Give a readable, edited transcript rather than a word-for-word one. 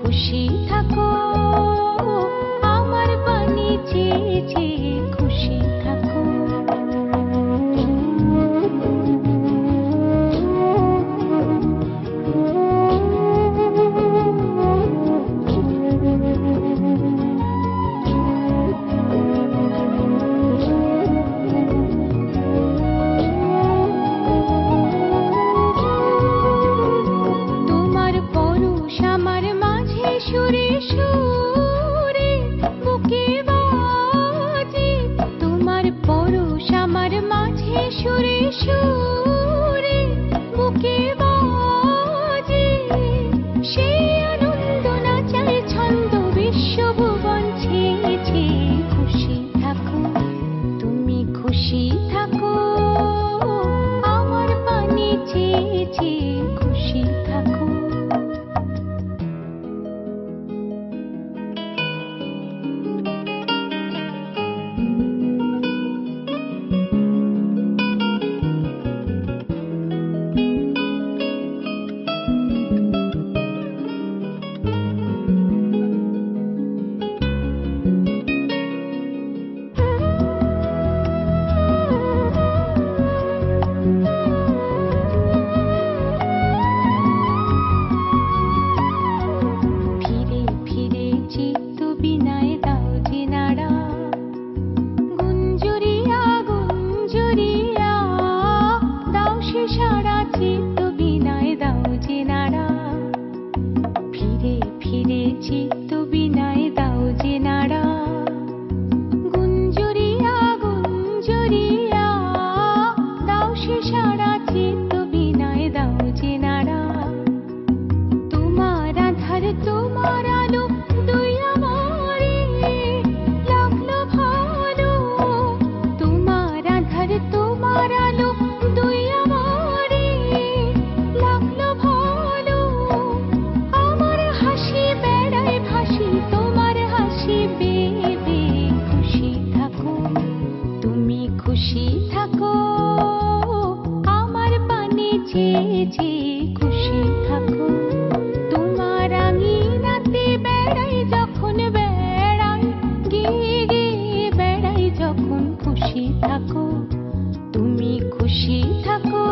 খুশি থাকো, আমার পানে চেয়ে চেয়ে খুশি থাকো। তোমার পরশ আমার মাঝে সুরে সুরে বুকে বাজে, তোমার পরশ আমার মাঝে সুরে সুরে বুকে বাজে, সেই আনন্দ নাচায় ছন্দ বিশ্বভুবন ছেয়ে ছেয়ে খুশি থাকো, তুমি খুশি থাকো, আমার পানে চেয়ে চেয়ে খুশি থাকো। ফিরে ফিরে চিত্ত বিনায় দাও যে নাড়া, গুঞ্জরিয়া গুঞ্জরিয়া দাও সে সারা, চিত্ত বিনায় দাও যে নাড়া, ফিরে ফিরে চিত্ত বিনায় দাও যে নাড়া, গুঞ্জরিয়া গুঞ্জরিয়া দাও সে সারা, চিত্ত বিনায় দাও যে নাড়া। তোমার আধার তোমার আলো দুই আমারে লাগলো ভালো, তোমার আধার তোমার আলো দুই আমারে লাগলো ভালো, আমার হাসি বেড়ায় ভাসি তোমার হাসি বেয়ে বেয়ে খুশি থাকো, তুমি খুশি থাকো, আমার পানে চেয়ে চেয়ে খুশি থাকো। তোমার আঙিনাতে বেড়াই যখন বেড়াই, গিয়ে গিয়ে বেড়াই যখন খুশি থাকো, তুমি খুশি থাকো।